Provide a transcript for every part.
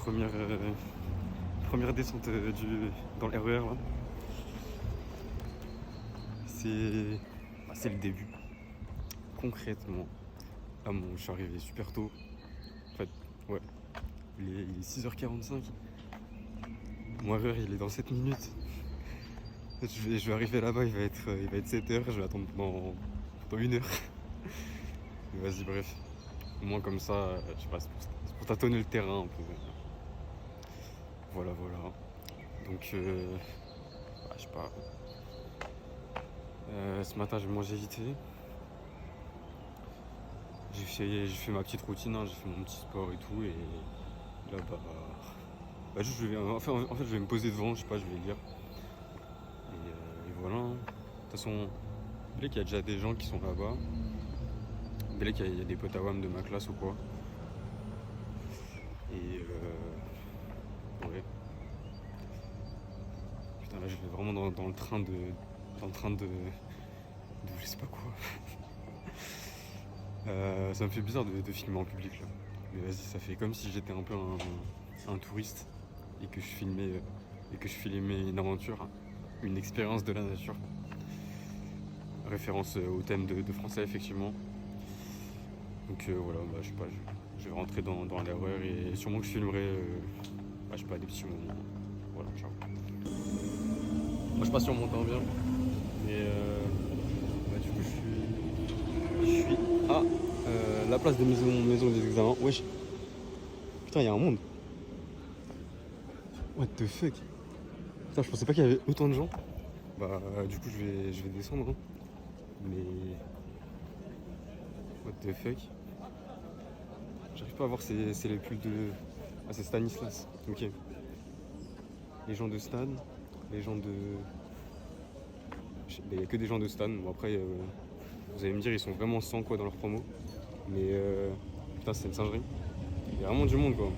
première descente dans le RER là. C'est le début. Concrètement, je suis arrivé super tôt. En fait, ouais, il est 6h45. Mon RER il est dans 7 minutes. Je vais arriver là-bas, il va être 7h, je vais attendre pendant 1 heure. Vas-y, bref. Au moins comme ça, je sais pas, c'est pour tâtonner le terrain un peu. Voilà. Donc, je sais pas. Ce matin, j'ai mangé vite fait. J'ai fait ma petite routine, hein, j'ai fait mon petit sport et tout. Et là, juste, en fait, je vais me poser devant, je sais pas, je vais lire. Et voilà. De toute façon, dès qu'il y a déjà des gens qui sont là-bas. Dès qu'il y a des potes à WAM de ma classe ou quoi. Et ouais. Putain, là, je vais vraiment dans le train de je sais pas quoi. Ça me fait bizarre de filmer en public là. Mais vas-y, ça fait comme si j'étais un peu un touriste et que je filmais une aventure, une expérience de la nature. Référence au thème de français effectivement. Donc voilà, je sais pas, je vais rentrer dans l'erreur et sûrement que je filmerai je sais pas, des petits moments. Voilà, ciao. Moi je sais pas si on m'entend bien, mais du coup je suis à la place de maison des examens. Wesh. Putain, il y a un monde. What the fuck. Putain, je pensais pas qu'il y avait autant de gens. Du coup je vais descendre. Hein. Mais what the fuck. J'arrive pas à voir c'est les pulls de. Ah, c'est Stanislas. Ok. Les gens de Stan, les gens de. Il n'y a que des gens de Stan. Bon, après, vous allez me dire, ils sont vraiment 100 quoi dans leur promo. Mais putain, c'est une singerie. Il y a vraiment du monde quoi.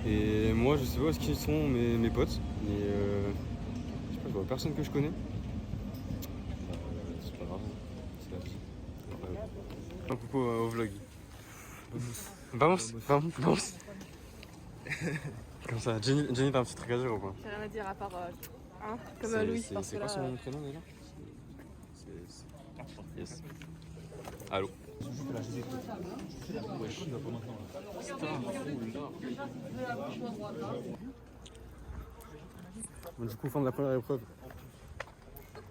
Et moi, je sais pas où est-ce qu'ils sont mes potes. Mais je sais pas, je vois personne que je connais. C'est pas grave, c'est la vie. Un coucou au vlog. Vamos. Comme ça, Jenny t'as un petit truc à dire ou quoi? J'ai rien à dire à part comme Louis. C'est quoi son prénom déjà? Yes. Allô. Bon, du coup, fin de la première épreuve.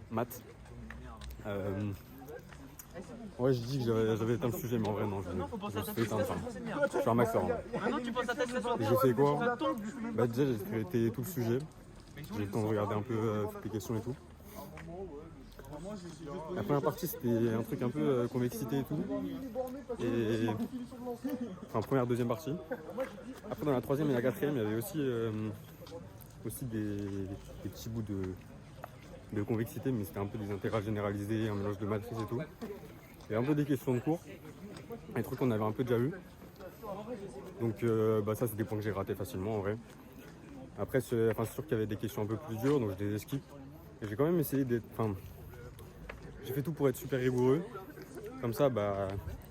Maths. Ouais, j'ai dit que j'avais éteint le sujet, mais en vrai, non, je fais éteindre. Je suis un maxeur. Et j'ai fait quoi? Déjà, j'ai traité tout le sujet. J'ai eu le temps de regarder un peu toutes les questions et tout. La première partie, c'était un truc un peu convexité et tout. Enfin, première, deuxième partie. Après, dans la troisième et la quatrième, il y avait aussi des petits bouts de convexité, mais c'était un peu des intégrales généralisées, un mélange de matrices et tout. Il y a un peu des questions de cours, des trucs qu'on avait un peu déjà vu. Donc ça c'est des points que j'ai ratés facilement en vrai. Après c'est sûr qu'il y avait des questions un peu plus dures, donc je les esquive. Et j'ai quand même essayé d'être. Enfin, j'ai fait tout pour être super rigoureux. Comme ça,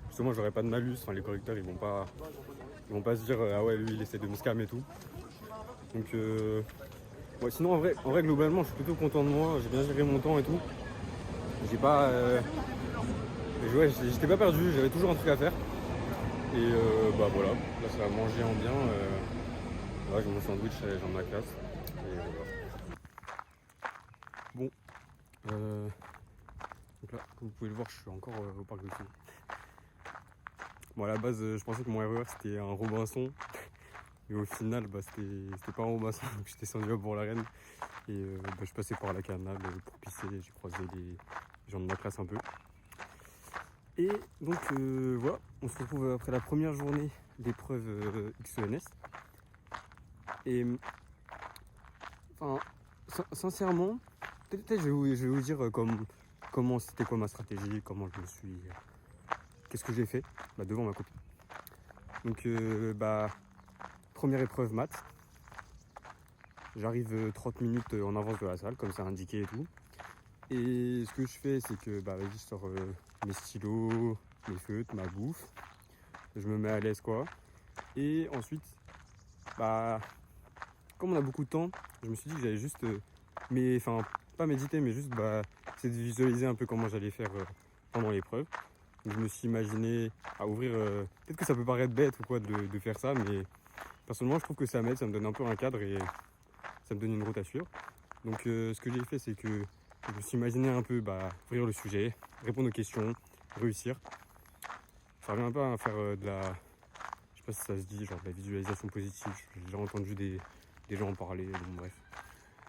justement j'aurais pas de malus, enfin les correcteurs ils vont pas se dire ah ouais lui il essaie de me scam et tout. Donc ouais, sinon en vrai globalement je suis plutôt content de moi, j'ai bien géré mon temps et tout. J'ai pas. J'étais pas perdu, j'avais toujours un truc à faire. Et voilà, là ça va manger en bien. Là j'ai mon sandwich, j'en ai ma classe. Et voilà. Bon. Donc là, comme vous pouvez le voir, je suis encore au parc de ski. Bon à la base je pensais que mon RER c'était un Robinson. Et au final c'était pas un Robinson, donc j'étais descendu à Bourg-la-Reine. Et je passais par la canal pour pisser, j'ai croisé les gens de ma classe un peu. Et donc voilà, on se retrouve après la première journée d'épreuve XENS. Et enfin, sincèrement, peut-être je vais vous dire comment c'était quoi ma stratégie, comment je me suis. Qu'est-ce que j'ai fait devant ma copine. Donc première épreuve maths. J'arrive 30 minutes en avance de la salle, comme c'est indiqué et tout. Et ce que je fais, c'est que je sors mes stylos, mes feutres, ma bouffe. Je me mets à l'aise quoi. Et ensuite, bah, comme on a beaucoup de temps, je me suis dit que j'allais juste, pas méditer, mais juste essayer de visualiser un peu comment j'allais faire pendant l'épreuve. Donc, je me suis imaginé à ouvrir, peut-être que ça peut paraître bête ou quoi de faire ça, mais personnellement je trouve que ça m'aide, ça me donne un peu un cadre et ça me donne une route à suivre. Donc ce que j'ai fait, c'est que je me suis imaginé un peu ouvrir le sujet, répondre aux questions, réussir. Ça revient un peu à faire de la, je sais pas si ça se dit, genre de la visualisation positive. J'ai déjà entendu des gens en parler, donc bref.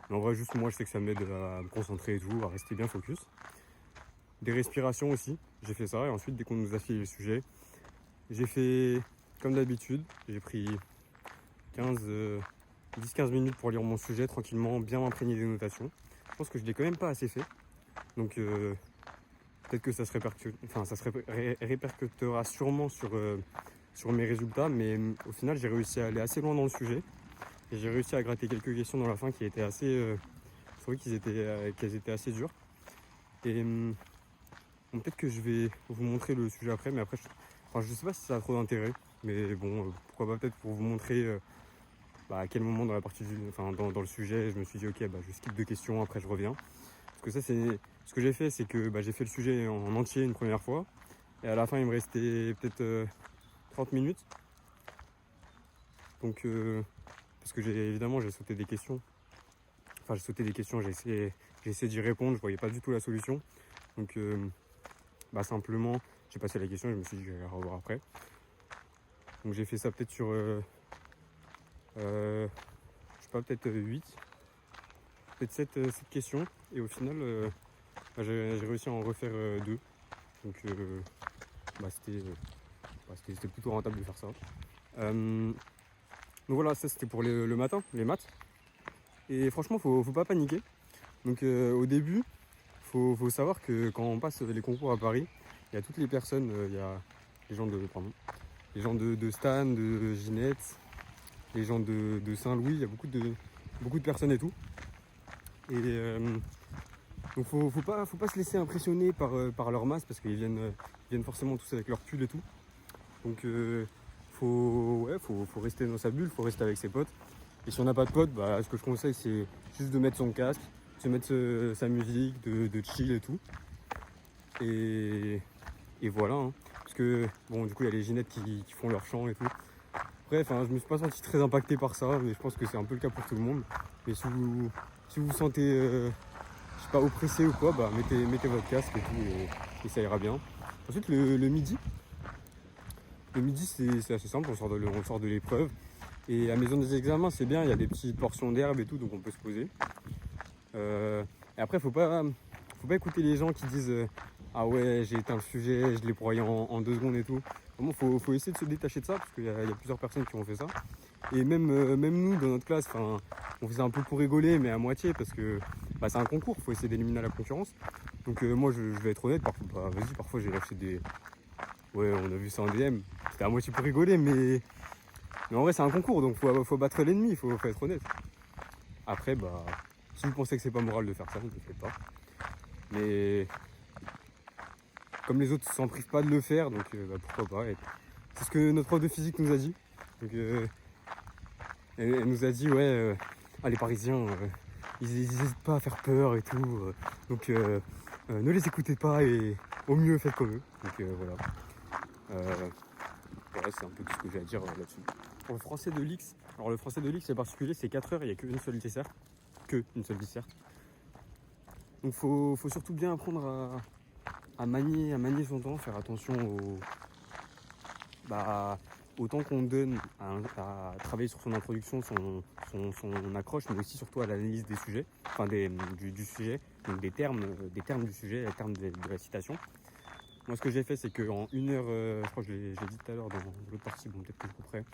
Mais en vrai, juste moi, je sais que ça m'aide à me concentrer et tout, à rester bien focus. Des respirations aussi, j'ai fait ça. Et ensuite, dès qu'on nous a filé le sujet, j'ai fait comme d'habitude. J'ai pris 10-15 minutes pour lire mon sujet tranquillement, bien m'imprégner des notations. Je pense que je l'ai quand même pas assez fait. Donc peut-être que ça se répercutera sûrement sur mes résultats. Mais au final, j'ai réussi à aller assez loin dans le sujet. Et j'ai réussi à gratter quelques questions dans la fin qui étaient assez... je trouvais qu'elles étaient assez dures. Et bon, peut-être que je vais vous montrer le sujet après, mais après, je sais pas si ça a trop d'intérêt. Mais bon, pourquoi pas peut-être pour vous montrer à quel moment dans la partie dans le sujet, je me suis dit ok, je skip 2 questions, après je reviens. Parce que ça, c'est ce que j'ai fait, c'est que j'ai fait le sujet en entier une première fois. Et à la fin, il me restait peut-être 30 minutes. Donc, parce que j'ai sauté des questions. Enfin, j'ai sauté des questions, j'ai essayé d'y répondre, je voyais pas du tout la solution. Donc, simplement, j'ai passé la question et je me suis dit que j'allais la revoir après. Donc, j'ai fait ça peut-être sur, je sais pas, peut-être 8, peut-être 7 questions. Et au final, j'ai réussi à en refaire 2. Donc, c'était plutôt rentable de faire ça. Donc voilà, ça c'était pour le matin, les maths. Et franchement, faut pas paniquer. Donc au début, faut savoir que quand on passe les concours à Paris, il y a toutes les personnes, il y a les gens de Stan, de Ginette, les gens de Saint-Louis, il y a beaucoup de personnes et tout. Et donc faut pas se laisser impressionner par leur masse parce qu'ils viennent forcément tous avec leur pull et tout. Donc faut rester dans sa bulle, faut rester avec ses potes. Et si on n'a pas de potes, ce que je conseille c'est juste de mettre son casque, de mettre sa musique, de chill et tout. Et voilà. Hein. Parce que bon, du coup il y a les Ginettes qui font leur chant et tout. Bref, je me suis pas senti très impacté par ça, mais je pense que c'est un peu le cas pour tout le monde. Mais si vous vous sentez je sais pas, oppressé ou quoi, mettez votre casque et tout et ça ira bien. Ensuite le midi. Le midi c'est assez simple, on sort de l'épreuve. Et à la maison des examens c'est bien, il y a des petites portions d'herbe et tout, donc on peut se poser. Et après faut pas écouter les gens qui disent ah ouais j'ai éteint le sujet, je l'ai broyé en 2 secondes et tout. Vraiment faut essayer de se détacher de ça parce qu'il y a plusieurs personnes qui ont fait ça. Et même nous dans notre classe, on faisait un peu pour rigoler mais à moitié parce que c'est un concours, faut essayer d'éliminer la concurrence. Donc moi je vais être honnête, parfois j'ai lâché des... Ouais on a vu ça en DM, c'était à moitié pour rigoler mais en vrai c'est un concours donc faut battre l'ennemi, faut être honnête. Après si vous pensez que c'est pas moral de faire ça, ne le faites pas. Mais comme les autres s'en privent pas de le faire, donc pourquoi pas. Et c'est ce que notre prof de physique nous a dit. Donc, elle nous a dit les Parisiens, ils n'hésitent pas à faire peur et tout. Donc ne les écoutez pas et au mieux faites comme eux. Donc voilà. Voilà, c'est un peu tout ce que j'ai à dire là-dessus. Pour le français de l'X, alors le français de l'X c'est particulier, c'est 4 heures, il n'y a qu'une seule disserte. Donc faut surtout bien apprendre à manier son temps, faire attention au temps qu'on donne à travailler sur son introduction, son accroche, mais aussi surtout à l'analyse des sujets, du sujet, donc des termes du sujet, des termes de la citation. Moi ce que j'ai fait c'est qu'en 1 heure, je crois que je l'ai dit tout à l'heure dans l'autre partie, bon peut-être que je couperai,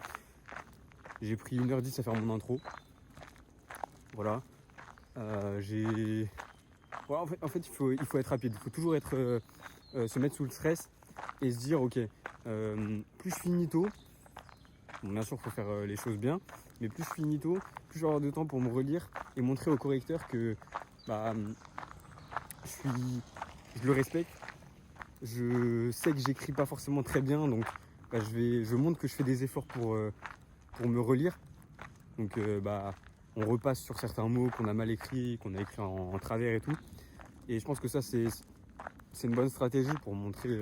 j'ai pris 1h10 à faire mon intro. Voilà. En fait il faut être rapide, il faut toujours se mettre sous le stress et se dire ok, plus je finis tôt, bon, bien sûr il faut faire les choses bien, mais plus je finis tôt, plus je vais avoir de temps pour me relire et montrer au correcteur que je le respecte. Je sais que j'écris pas forcément très bien, donc je montre que je fais des efforts pour me relire. Donc on repasse sur certains mots qu'on a mal écrits, qu'on a écrits en travers et tout. Et je pense que ça c'est une bonne stratégie pour montrer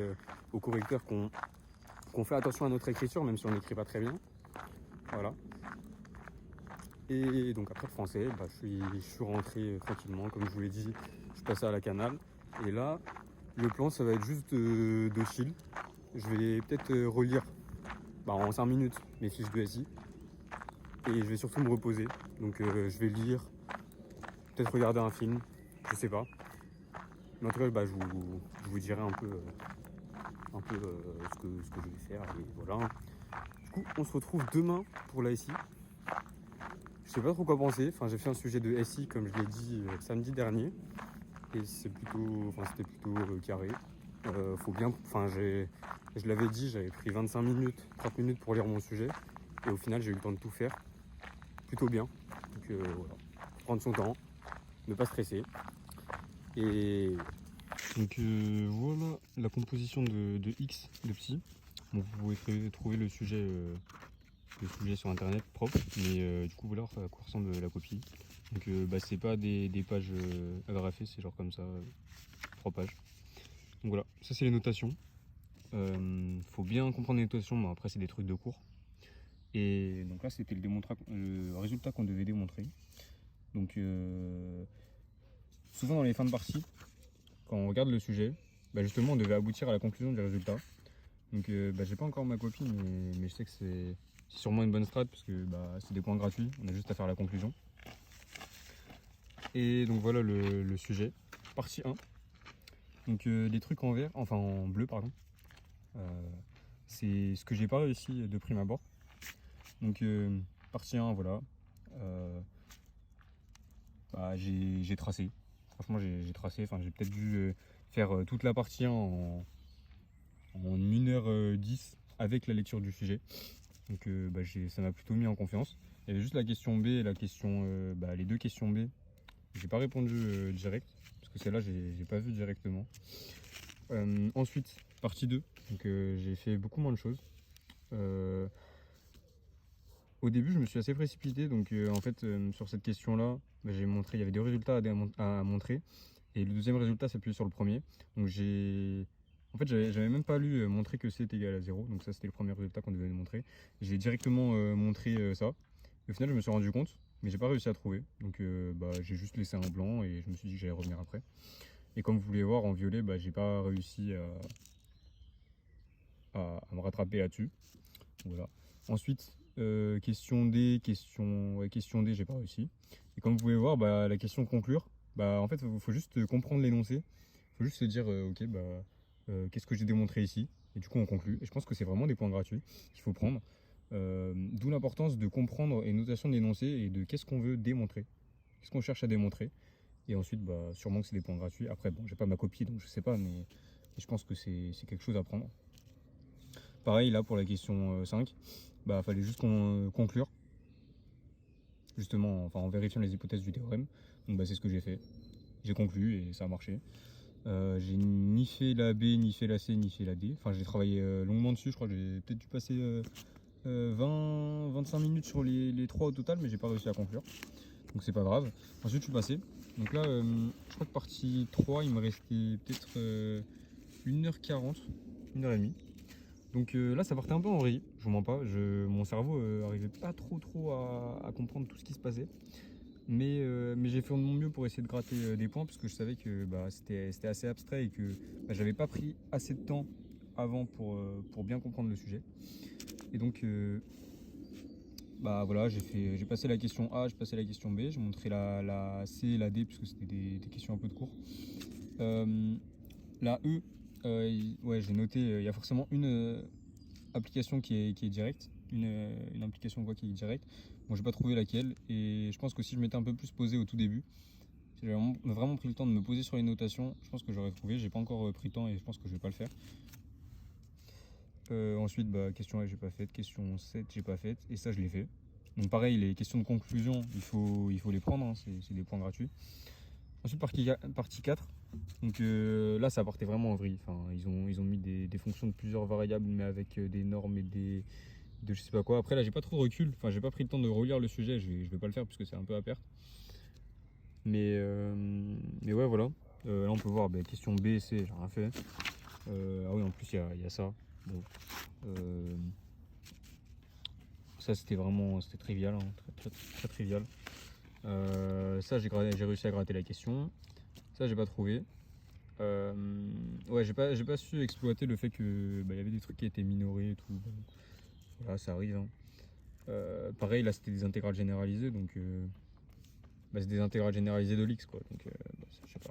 aux correcteurs qu'on fait attention à notre écriture, même si on n'écrit pas très bien. Voilà. Et donc après le français, je suis rentré tranquillement, comme je vous l'ai dit, je passais à la canale. Et là, le plan ça va être juste de chill. Je vais peut-être relire en 5 minutes mes fiches de SI. Et je vais surtout me reposer. Donc je vais lire, peut-être regarder un film, je sais pas. Mais en tout cas, je vous dirai un peu ce que je vais faire. Et voilà. Du coup, on se retrouve demain pour la SI. Je sais pas trop quoi penser. Enfin, j'ai fait un sujet de SI, comme je l'ai dit samedi dernier. Et c'était plutôt carré. Faut bien. Je l'avais dit, j'avais pris 25 minutes, 30 minutes pour lire mon sujet. Et au final, j'ai eu le temps de tout faire. Plutôt bien. Donc voilà. Prendre son temps, ne pas stresser. Et donc voilà la composition de X de Psy. Bon, vous pouvez trouver le sujet sur internet propre, mais du coup voilà à quoi ressemble la copie. Donc c'est pas des pages agrafées, c'est genre comme ça, 3 pages. Donc voilà, ça c'est les notations. Faut bien comprendre les notations, mais après c'est des trucs de cours. Et donc là c'était le résultat qu'on devait démontrer. Donc souvent dans les fins de partie, quand on regarde le sujet, justement on devait aboutir à la conclusion du résultat. Donc j'ai pas encore ma copie, mais je sais que c'est sûrement une bonne strat parce que c'est des points gratuits, on a juste à faire la conclusion. Et donc voilà le sujet, partie 1. Donc des trucs en vert, enfin en bleu pardon. C'est ce que j'ai pas réussi de prime abord. Donc partie 1, voilà. J'ai tracé. Franchement j'ai tracé, enfin j'ai peut-être dû faire toute la partie 1 en 1h10 avec la lecture du sujet. Donc ça m'a plutôt mis en confiance. Il y avait juste la question B et les 2 questions B. J'ai pas répondu direct, parce que celle-là j'ai pas vu directement. Ensuite, partie 2, donc j'ai fait beaucoup moins de choses. Au début je me suis assez précipité, donc en fait sur cette question-là, j'ai montré, il y avait 2 résultats à montrer. Et le deuxième résultat s'appuyait sur le premier. Donc en fait, j'avais même pas lu montrer que C est égal à 0. Donc ça, c'était le premier résultat qu'on devait montrer. J'ai directement montré ça. Et au final, je me suis rendu compte, mais j'ai pas réussi à trouver. Donc j'ai juste laissé un blanc et je me suis dit que j'allais revenir après. Et comme vous voulez voir, en violet, j'ai pas réussi à me rattraper là-dessus. Voilà. Ensuite, question D, j'ai pas réussi. Et comme vous pouvez voir, la question conclure, en fait, il faut juste comprendre l'énoncé. Il faut juste se dire, ok, qu'est-ce que j'ai démontré ici? Et du coup, on conclut. Et je pense que c'est vraiment des points gratuits qu'il faut prendre. D'où l'importance de comprendre les notations d'énoncé et de qu'est-ce qu'on veut démontrer. Qu'est-ce qu'on cherche à démontrer. Et ensuite, sûrement que c'est des points gratuits. Après, bon, j'ai pas ma copie, donc je sais pas, mais je pense que c'est quelque chose à prendre. Pareil, là, pour la question 5, fallait juste conclure. Justement, en vérifiant les hypothèses du théorème. Donc c'est ce que j'ai fait. J'ai conclu et ça a marché. J'ai ni fait la B, ni fait la C, ni fait la D. Enfin, j'ai travaillé longuement dessus. Je crois que j'ai peut-être dû passer 20-25 minutes sur les 3 au total, mais j'ai pas réussi à conclure. Donc c'est pas grave. Ensuite, je suis passé. Donc là, je crois que partie 3, il me restait peut-être 1h40, 1h30. Donc là, ça partait un peu en vrille, je vous mens pas. Mon cerveau arrivait pas trop à comprendre tout ce qui se passait. Mais j'ai fait de mon mieux pour essayer de gratter des points, parce que je savais que c'était assez abstrait et que j'avais pas pris assez de temps avant pour bien comprendre le sujet. Et donc voilà, j'ai passé la question A, j'ai passé la question B, j'ai montré la C et la D, puisque c'était des questions un peu de cours. La E, j'ai noté, il y a forcément une application qui est directe, une application qui est directe. Bon, j'ai pas trouvé laquelle, et je pense que si je m'étais un peu plus posé au tout début, si j'avais vraiment pris le temps de me poser sur les notations, je pense que j'aurais trouvé. J'ai pas encore pris le temps et je pense que je vais pas le faire. Ensuite, question A j'ai pas faite, question 7 j'ai pas faite, et ça je l'ai fait. Donc pareil, les questions de conclusion, il faut les prendre, hein, c'est des points gratuits. Ensuite, partie 4, Donc là, ça partait vraiment en vrille. Enfin, ils ont mis des fonctions de plusieurs variables, mais avec des normes et de je sais pas quoi. Après, là, j'ai pas trop de recul. Enfin, j'ai pas pris le temps de relire le sujet. Je vais pas le faire parce que c'est un peu à perte. Mais ouais, voilà. Là, on peut voir question B et C, j'ai rien fait. Ah oui, en plus, il y a ça. Bon. Ça, c'était trivial, hein, très trivial. Ça, j'ai réussi à gratter la question. Ça, j'ai pas trouvé. Ouais, j'ai pas su exploiter le fait que y avait des trucs qui étaient minorés et tout. Bon, voilà, ça arrive. Hein. Pareil, là, c'était des intégrales généralisées, donc c'est des intégrales généralisées de l'X, quoi. Donc, je sais pas.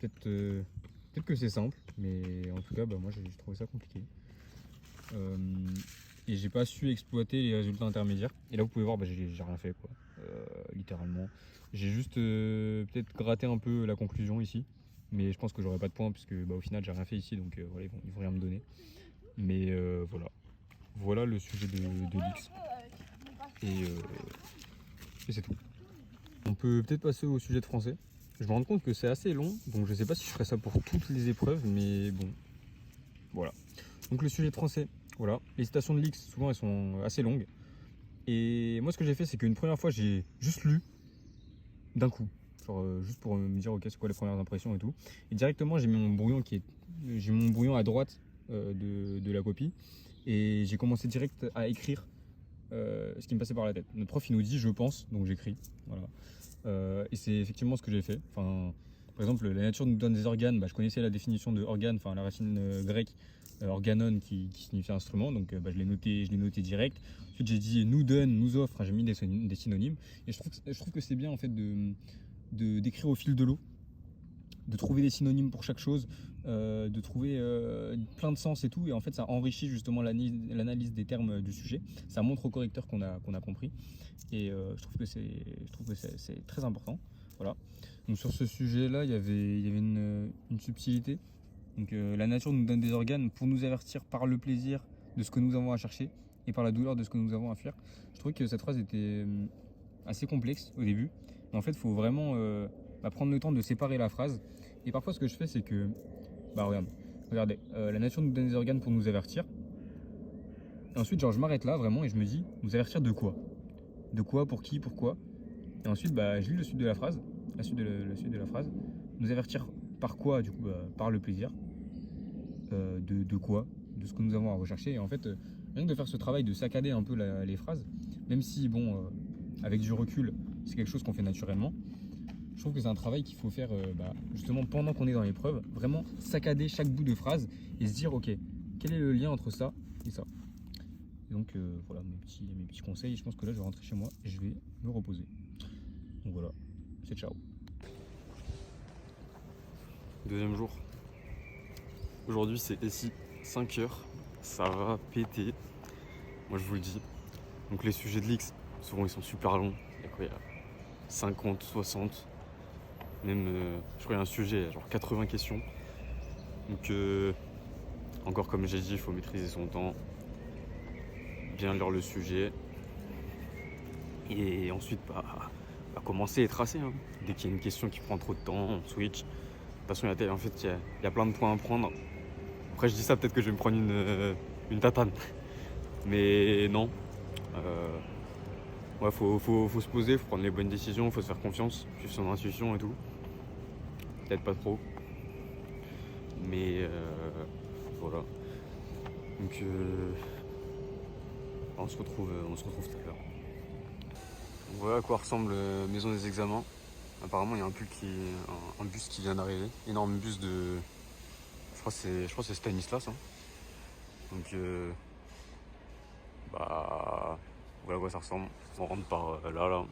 Peut-être que c'est simple, mais en tout cas, moi, j'ai trouvé ça compliqué. Et j'ai pas su exploiter les résultats intermédiaires. Et là, vous pouvez voir, j'ai rien fait, quoi. Littéralement. J'ai juste peut-être gratté un peu la conclusion ici. Mais je pense que j'aurai pas de points, puisque au final, j'ai rien fait ici, donc voilà, ils vont rien me donner. Mais voilà. Voilà le sujet de l'X. Et c'est tout. On peut peut-être passer au sujet de français. Je me rends compte que c'est assez long, donc je sais pas si je ferai ça pour toutes les épreuves, mais bon. Voilà. Donc le sujet de français. Voilà, les citations de l'X, souvent elles sont assez longues. Et moi ce que j'ai fait, c'est qu'une première fois, j'ai juste lu d'un coup. Genre juste pour me dire ok, c'est quoi les premières impressions et tout. Et directement, j'ai mis mon brouillon à droite de la copie. Et j'ai commencé direct à écrire ce qui me passait par la tête. Notre prof il nous dit je pense, donc j'écris. Voilà. Et c'est effectivement ce que j'ai fait. Enfin, par exemple, la nature nous donne des organes. Je connaissais la définition de organe, enfin la racine grecque. Organon qui signifie instrument, donc je l'ai noté direct. Ensuite j'ai dit nous donne, nous offre, j'ai mis des synonymes. Et je trouve que c'est bien en fait d'écrire au fil de l'eau, de trouver des synonymes pour chaque chose, de trouver plein de sens et tout. Et en fait ça enrichit justement l'analyse des termes du sujet. Ça montre au correcteur qu'on a compris. Et je trouve que c'est très important. Voilà. Donc sur ce sujet-là, il y avait une subtilité. Donc la nature nous donne des organes pour nous avertir par le plaisir de ce que nous avons à chercher et par la douleur de ce que nous avons à fuir. Je trouvais que cette phrase était assez complexe au début. Mais en fait, il faut vraiment prendre le temps de séparer la phrase. Et parfois, ce que je fais, c'est que... regardez, la nature nous donne des organes pour nous avertir. Et ensuite, je m'arrête là vraiment et je me dis, nous avertir de quoi? De quoi, pour qui, pourquoi? Et ensuite, je lis le suite de la phrase. La suite de la phrase. Nous avertir par quoi? Du coup, par le plaisir. De quoi? De ce que nous avons à rechercher. Et en fait, rien que de faire ce travail de saccader un peu les phrases, même si, avec du recul, c'est quelque chose qu'on fait naturellement, je trouve que c'est un travail qu'il faut faire justement pendant qu'on est dans l'épreuve, vraiment saccader chaque bout de phrase et se dire, ok, quel est le lien entre ça et ça? Et donc, voilà mes petits conseils. Je pense que là, je vais rentrer chez moi et je vais me reposer. Donc voilà, c'est ciao. Deuxième jour. Aujourd'hui c'est ici 5h, ça va péter, moi je vous le dis. Donc les sujets de l'X, souvent ils sont super longs, il y a 50, 60, même je crois qu'il y a un sujet, il y a genre 80 questions. Donc encore comme j'ai dit, il faut maîtriser son temps, bien lire le sujet. Et ensuite commencer et tracer. Hein. Dès qu'il y a une question qui prend trop de temps, on switch. De toute façon il y a plein de points à prendre. Après je dis ça, peut-être que je vais me prendre une tatane. Mais non. Faut se poser, faut prendre les bonnes décisions, faut se faire confiance, suivre son intuition et tout. Peut-être pas trop. Mais voilà. Donc on se retrouve tout à l'heure. Voilà à quoi ressemble Maison des examens. Apparemment il y a un bus qui vient d'arriver. Énorme bus de... Je crois que c'est Stanislas. Hein. Donc voilà à quoi ça ressemble. On rentre par là.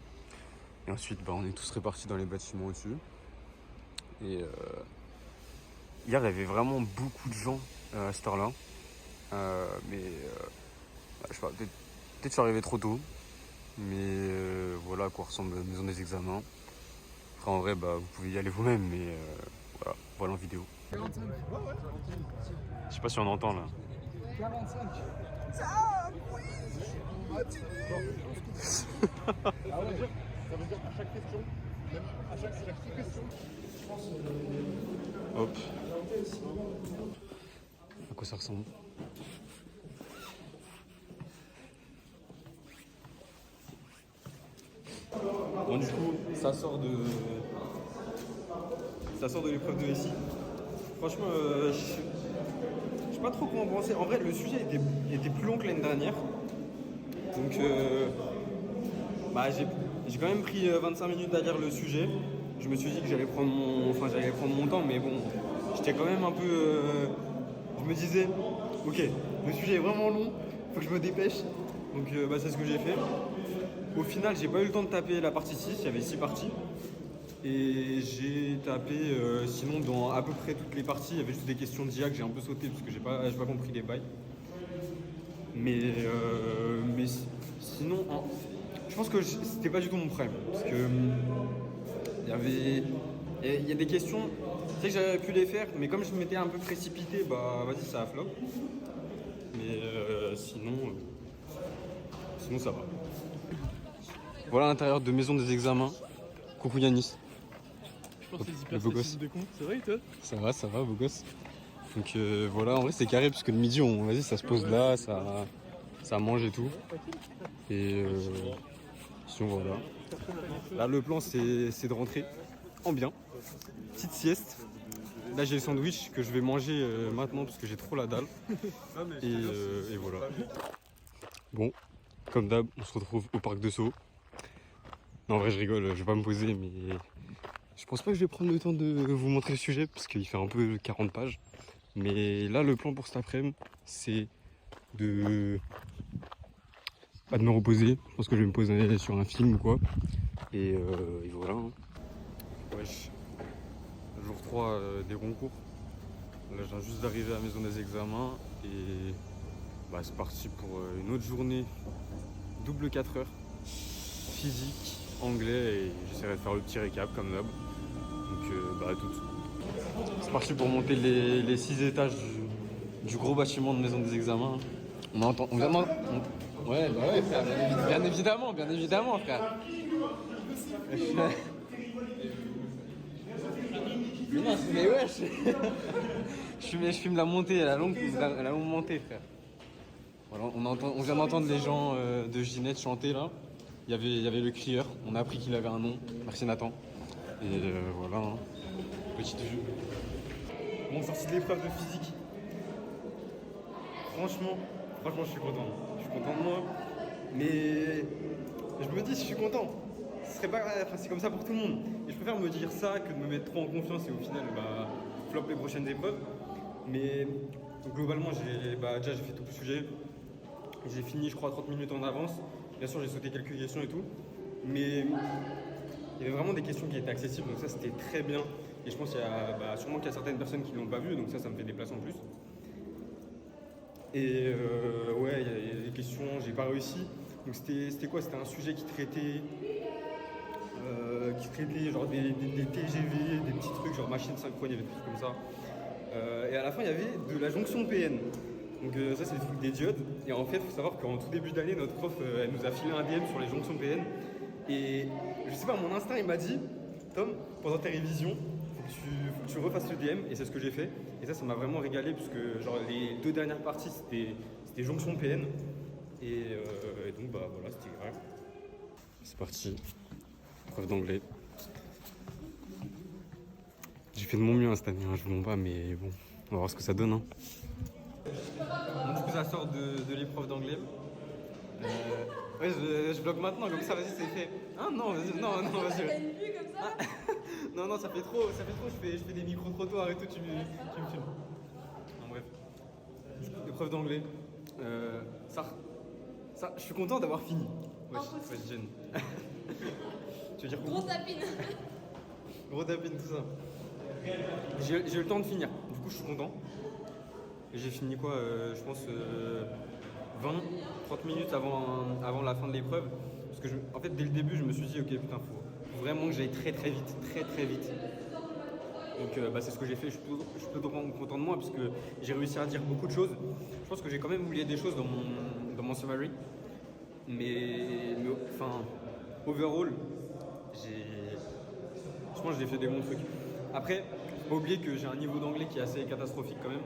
Et ensuite on est tous répartis dans les bâtiments au-dessus. Et hier il y avait vraiment beaucoup de gens à cette heure-là. Mais je sais pas, peut-être je suis arrivé trop tôt. Mais voilà à quoi ressemble la maison des examens. Après en vrai vous pouvez y aller vous-même, mais voilà en vidéo. 45. Je sais pas si on entend là. 45. Ça, oui, continue. Ah ouais. Ça veut dire qu'à chaque question, même à chaque question, Hop. À quoi ça ressemble? Bon, du coup, ça sort de l'épreuve de SI. Franchement, je sais pas trop quoi en penser. En vrai, le sujet était plus long que l'année dernière. Donc, bah, j'ai quand même pris 25 minutes à lire le sujet. Je me suis dit que j'allais prendre mon temps, mais bon, j'étais quand même un peu. Je me disais, ok, le sujet est vraiment long, faut que je me dépêche. Donc, bah, c'est ce que j'ai fait. Au final, j'ai pas eu le temps de taper la partie 6, il y avait 6 parties. Et j'ai tapé, sinon dans à peu près toutes les parties, il y avait juste des questions d'IA que j'ai un peu sauté parce que j'ai pas compris les bails. Mais sinon, je pense que c'était pas du tout mon problème. Parce que il y a des questions, tu sais que j'aurais pu les faire, mais comme je m'étais un peu précipité, bah vas-y, ça a flop. Mais sinon ça va. Voilà l'intérieur de maison des examens. Coucou Yanis. Je pense que c'est Le hyper beau sexy des cons. C'est vrai, toi? Ça va, beau gosse. Donc voilà, en vrai c'est carré puisque le midi, vas-y, ça se pose là, ça mange et tout. Et sinon voilà. Là le plan c'est de rentrer en bien. Petite sieste. Là j'ai le sandwich que je vais manger maintenant parce que j'ai trop la dalle. Et voilà. Bon, comme d'hab, on se retrouve au parc de Sceaux. Non en vrai je rigole, je vais pas me poser mais je pense pas que je vais prendre le temps de vous montrer le sujet parce qu'il fait un peu 40 pages. Mais là le plan pour cet après-midi c'est de me reposer. Je pense que je vais me poser sur un film ou quoi. Et voilà. Wesh. Jour 3 des concours. Là je viens juste d'arriver à la maison des examens et bah, c'est parti pour une autre journée. Double 4 heures. Physique, anglais et j'essaierai de faire le petit récap comme d'hab. Donc bah à toutes. C'est parti pour monter les 6 étages du gros bâtiment de maison des examens. On entend. Ouais, bah ouais, frère, bien évidemment, frère. Mais wesh. Je filme la montée, la longue montée, frère. Voilà, on vient d'entendre les gens de Ginette chanter là. Il y avait le crieur, on a appris qu'il avait un nom. Merci Nathan. Et voilà, hein. Petite vue. Bon, sortie de l'épreuve de physique. Franchement, je suis content. Je suis content de moi. Mais je me dis, si je suis content, ce serait pas, enfin, c'est comme ça pour tout le monde. Et je préfère me dire ça que de me mettre trop en confiance et au final, bah, flop les prochaines épreuves. Mais donc, globalement, déjà j'ai fait tout le sujet. J'ai fini, je crois, 30 minutes en avance. Bien sûr, j'ai sauté quelques questions et tout. Mais il y avait vraiment des questions qui étaient accessibles, donc ça c'était très bien. Et je pense qu'il y a sûrement qu'il y a certaines personnes qui ne l'ont pas vu, donc ça me fait des places en plus. Et ouais, il y a des questions, j'ai pas réussi. Donc c'était quoi? C'était un sujet qui traitait genre des TGV, des petits trucs genre machine synchrone, il y avait des trucs comme ça. Et à la fin, il y avait de la jonction PN. Donc ça, c'est le truc des diodes. Et en fait, il faut savoir qu'en tout début d'année, notre prof, elle nous a filé un DM sur les jonctions PN. Et je sais pas, mon instinct, il m'a dit, Tom, pendant tes révisions, faut que tu refasses le DM. Et c'est ce que j'ai fait. Et ça m'a vraiment régalé, puisque genre les 2 dernières parties, c'était jonction PN. Et donc, bah voilà, c'était grave. C'est parti. Preuve d'anglais. J'ai fait de mon mieux cette année, je vous mens pas, mais bon, on va voir ce que ça donne. Hein. Bon, du coup, ça sort de l'épreuve d'anglais. Ouais, je bloque maintenant, comme ça, vas-y, c'est fait. Ah non, vas-y, non, vas-y. T'as une vue comme ça? Non, ça fait trop, je fais des micro-trottoirs et tout, tu me filmes. En bref. Du coup, épreuve d'anglais. Ça, je suis content d'avoir fini. Ouais, jeune. Tu veux dire quoi? Grosse tapine. Gros tapine, tout ça. J'ai eu le temps de finir, du coup je suis content. Et j'ai fini quoi, je pense 20-30 minutes avant la fin de l'épreuve. Parce que en fait dès le début je me suis dit ok putain faut vraiment que j'aille très vite. Donc c'est ce que j'ai fait, je suis plutôt content de moi parce que j'ai réussi à dire beaucoup de choses. Je pense que j'ai quand même oublié des choses dans mon summary. Mais enfin overall, je pense que j'ai fait des bons trucs. Après, faut pas oublier que j'ai un niveau d'anglais qui est assez catastrophique quand même.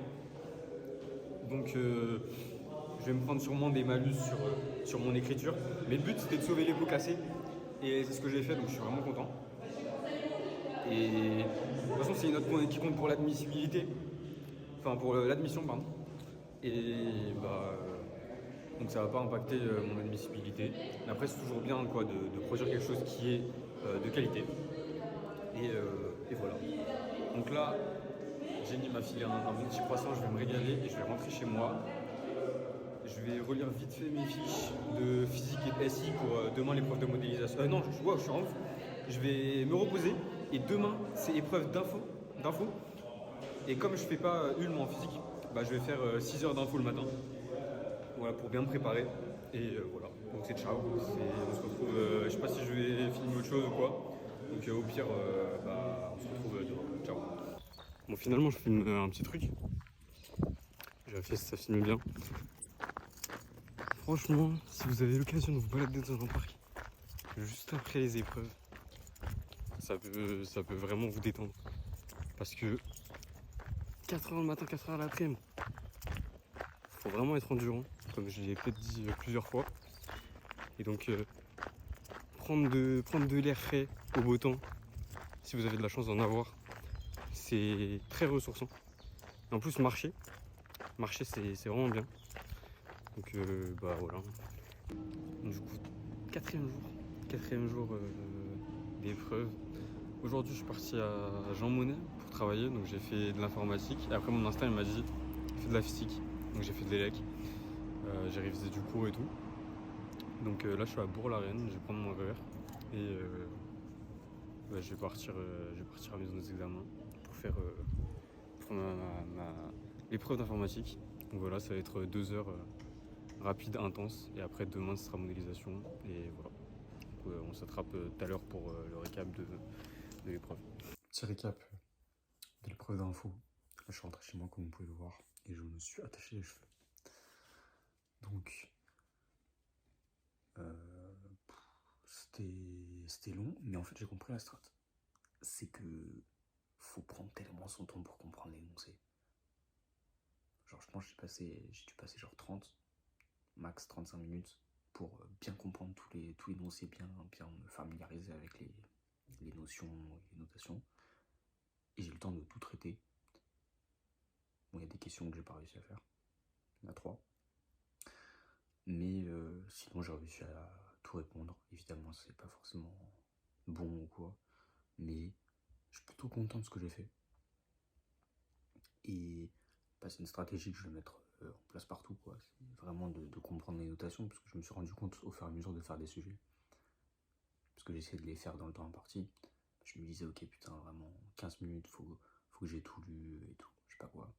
Donc je vais me prendre sûrement des malus sur mon écriture. Mais le but c'était de sauver les pots cassés. Et c'est ce que j'ai fait, donc je suis vraiment content. Et de toute façon c'est une note qui compte pour l'admissibilité. Enfin pour l'admission, pardon. Et bah... donc ça va pas impacter mon admissibilité. Mais après c'est toujours bien quoi, de produire quelque chose qui est de qualité. Et voilà. Donc là, Jenny m'a filé un bon petit croissant, je vais me régaler et je vais rentrer chez moi. Je vais relire vite fait mes fiches de physique et de SI pour demain l'épreuve de modélisation. Non, je suis en off. Je vais me reposer et demain c'est épreuve d'info. Et comme je fais pas ULM en physique, bah, je vais faire 6 heures d'info le matin. Voilà, pour bien me préparer. Et voilà, donc c'est ciao. On se retrouve, je sais pas si je vais filmer autre chose ou quoi. Donc au pire, bah, on se retrouve demain. Ciao. Bon, finalement, je filme un petit truc. J'ai vérifié si ça filme bien. Franchement, si vous avez l'occasion de vous balader dans un parc, juste après les épreuves, ça peut vraiment vous détendre. Parce que 4h le matin, 4h l'après-midi, faut vraiment être endurant, comme je l'ai peut-être dit plusieurs fois. Et donc, prendre de l'air frais au beau temps, si vous avez de la chance d'en avoir, c'est très ressourçant. Et en plus, marcher c'est vraiment bien. Donc bah voilà. Du coup, quatrième jour d'épreuve. Aujourd'hui je suis parti à Jean Monnet pour travailler, donc j'ai fait de l'informatique. Et après mon instinct il m'a dit fais de la physique, donc j'ai fait de l'élec. J'ai révisé du cours et tout. Donc là je suis à Bourg-la-Reine, je vais prendre mon RER et bah, je vais partir à la maison des examens pour faire l'épreuve d'informatique. Donc voilà, ça va être 2 heures rapide, intense, et après demain ce sera modélisation, et voilà. Donc, on s'attrape tout à l'heure pour le récap de l'épreuve. Petit récap de l'épreuve d'info. Là je suis rentré chez moi comme vous pouvez le voir, et je me suis attaché les cheveux. Donc c'était long, mais en fait j'ai compris la strat. C'est que faut prendre tellement son temps pour comprendre l'énoncé. Genre je pense que j'ai dû passer genre 30, max 35 minutes pour bien comprendre tous les énoncés, bien me familiariser avec les notions, les notations. Et j'ai eu le temps de tout traiter. Bon, il y a des questions que j'ai pas réussi à faire. Il y en a 3. Mais sinon j'ai réussi à tout répondre. Évidemment c'est pas forcément bon ou quoi. Mais je suis plutôt content de ce que j'ai fait. Et c'est une stratégie que je vais mettre en place partout, quoi. C'est vraiment de comprendre les notations, parce que je me suis rendu compte au fur et à mesure de faire des sujets. Parce que j'essayais de les faire dans le temps imparti. Je me disais, ok, putain, vraiment, 15 minutes, faut que j'ai tout lu et tout, je sais pas quoi.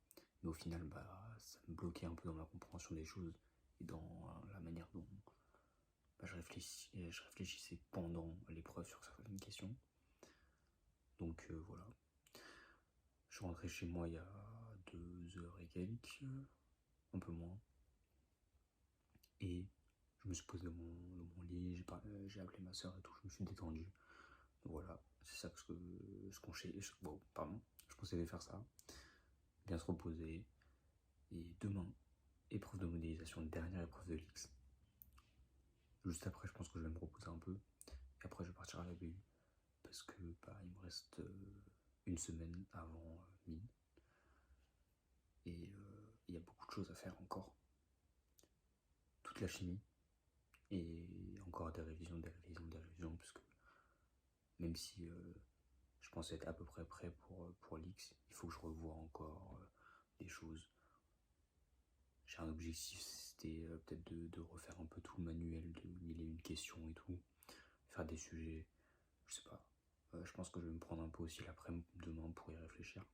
Mais au final, bah, ça me bloquait un peu dans la compréhension des choses et dans la manière dont bah, je réfléchissais pendant l'épreuve sur certaines questions. Donc voilà. Je suis rentré chez moi il y a 2 heures et quelques, un peu moins. Et je me suis posé dans mon lit, j'ai appelé ma soeur et tout, je me suis détendu. Donc voilà, c'est ça que je conseille de faire ça. Bien se reposer. Et demain, épreuve de modélisation, dernière épreuve de l'X. Juste après, je pense que je vais me reposer un peu. Et après, je vais partir à la BU. Parce que bah, il me reste une semaine avant mine. Et il y a beaucoup de choses à faire encore. Toute la chimie. Et encore des révisions, puisque même si je pensais être à peu près prêt pour l'X, il faut que je revoie encore des choses. J'ai un objectif, c'était peut-être de refaire un peu tout le manuel, de 1001 questions et tout, faire des sujets, je sais pas. Je pense que je vais me prendre un peu aussi l'après-midi demain pour y réfléchir.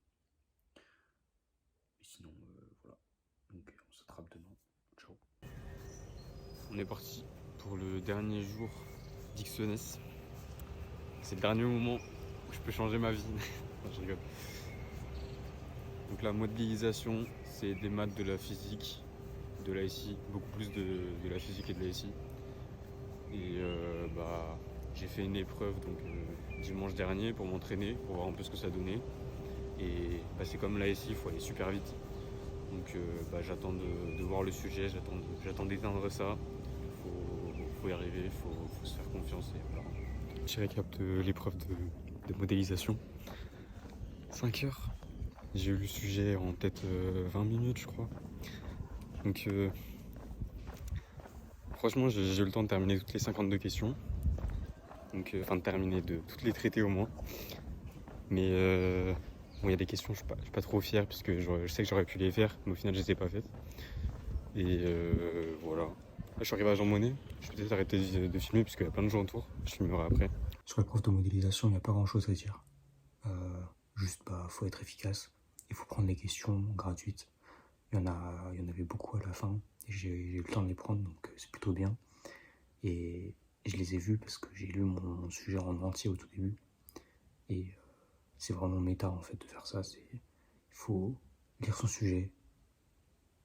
Et sinon, voilà. Donc on s'attrape demain. Ciao. On est parti pour le dernier jour d'Ixenes. C'est le dernier moment où je peux changer ma vie. Non, je rigole. Donc la modélisation, c'est des maths, de la physique, de la SI, beaucoup plus de la physique et de la SI. Et bah, j'ai fait une épreuve donc, dimanche dernier pour m'entraîner, pour voir un peu ce que ça donnait. Et bah, c'est comme l'ASI, il faut aller super vite. Donc j'attends de voir le sujet, j'attends d'éteindre ça. Faut y arriver, il faut se faire confiance. Et voilà. Petit récap de l'épreuve de modélisation. 5 heures. J'ai eu le sujet en peut-être 20 minutes, je crois. Donc franchement, j'ai eu le temps de terminer toutes les 52 questions. Donc, de terminer, de toutes les traiter au moins. Mais bon, il y a des questions, je suis pas trop fier puisque je sais que j'aurais pu les faire, mais au final, je les ai pas faites. Et voilà. Là, je suis arrivé à Jean Monnet. Je vais peut-être arrêter de filmer puisqu'il y a plein de gens autour. Je filmerai après. Sur l'épreuve de modélisation, il n'y a pas grand-chose à dire. Juste, faut être efficace. Il faut prendre les questions gratuites. Il y en avait beaucoup à la fin. Et j'ai eu le temps de les prendre, donc c'est plutôt bien. Et je les ai vus parce que j'ai lu mon sujet en entier au tout début. Et c'est vraiment méta en fait de faire ça. Il faut lire son sujet,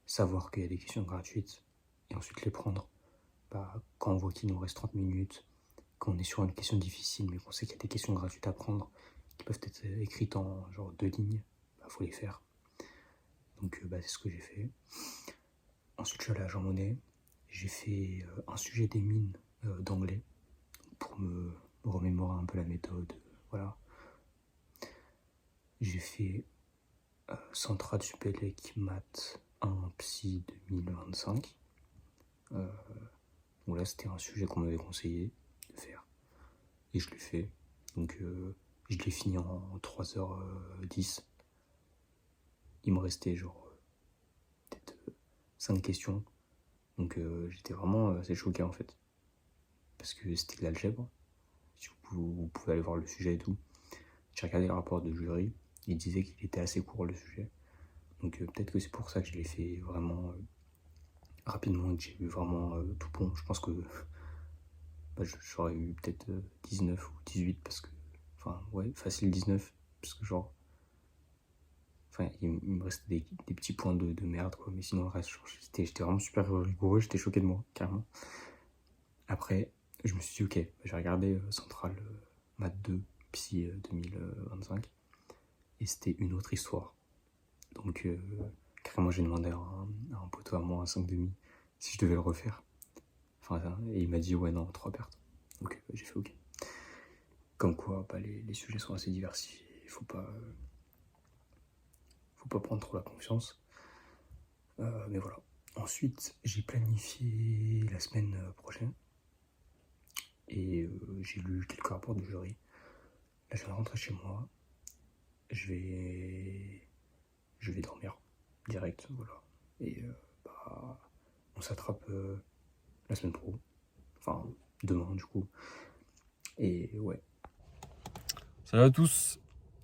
savoir qu'il y a des questions gratuites et ensuite les prendre. Quand on voit qu'il nous reste 30 minutes, qu'on est sur une question difficile mais qu'on sait qu'il y a des questions gratuites à prendre qui peuvent être écrites en genre 2 lignes, faut les faire. Donc c'est ce que j'ai fait. Ensuite je suis allé à Jean Monnet. J'ai fait un sujet des mines d'anglais pour me remémorer un peu la méthode. Voilà. J'ai fait Centrale Supélec Maths 1 Psy 2025. Bon là c'était un sujet qu'on m'avait conseillé de faire. Et je l'ai fait. Donc je l'ai fini en 3h10. Il me restait genre peut-être 5 questions. Donc j'étais vraiment assez choqué en fait. Parce que c'était de l'algèbre. Si vous pouvez aller voir le sujet et tout. J'ai regardé le rapport de jury. Il disait qu'il était assez court le sujet. Donc peut-être que c'est pour ça que je l'ai fait vraiment rapidement et que j'ai eu vraiment tout bon. Je pense que j'aurais eu peut-être 19 ou 18 parce que... Enfin ouais, facile 19. Parce que genre... Enfin, il me restait des petits points de merde, quoi. Mais sinon, le reste, j'étais vraiment super rigoureux, j'étais choqué de moi, carrément. Après, je me suis dit, ok, j'ai regardé Centrale Maths 2, Psy 2025. Et c'était une autre histoire. Donc, carrément, j'ai demandé à un poteau à moi, un 5,5, si je devais le refaire. Enfin, et il m'a dit, ouais, non, 3 pertes. Donc, j'ai fait ok. Comme quoi, les sujets sont assez diversifiés. Il faut pas prendre trop la confiance. Mais voilà. Ensuite, j'ai planifié la semaine prochaine. Et j'ai lu quelques rapports de jury. Là, je viens de rentrer chez moi. Je vais dormir direct, voilà. Et on s'attrape la semaine pro. Enfin, demain, du coup. Et ouais. Salut à tous.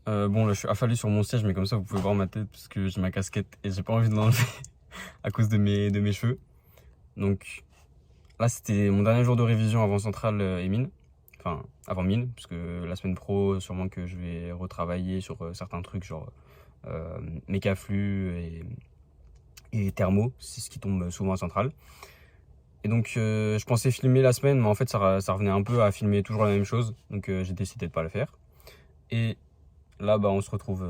Bon là je suis affalé sur mon siège mais comme ça vous pouvez voir ma tête parce que j'ai ma casquette et j'ai pas envie de l'enlever à cause de mes cheveux. Donc là c'était mon dernier jour de révision avant Centrale et mine. Enfin avant mine puisque la semaine pro sûrement que je vais retravailler sur certains trucs genre mécaflux et thermo, c'est ce qui tombe souvent à Centrale. Et donc je pensais filmer la semaine mais en fait ça revenait un peu à filmer toujours la même chose. Donc j'ai décidé de pas le faire. Et là, on se retrouve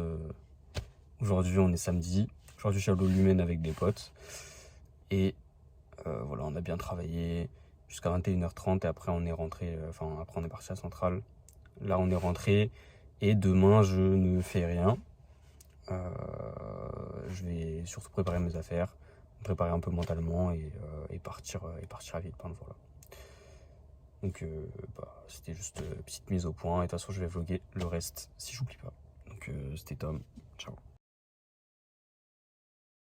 aujourd'hui, on est samedi. Aujourd'hui, je suis à l'eau Lumène avec des potes. Et voilà, on a bien travaillé jusqu'à 21h30 et après on est rentré, après on est parti à Centrale. Là, on est rentré et demain, je ne fais rien. Je vais surtout préparer mes affaires, me préparer un peu mentalement et partir à Villepinte, voilà. Donc c'était juste petite mise au point et de toute façon je vais vlogger le reste si j'oublie pas. Donc c'était Tom, ciao.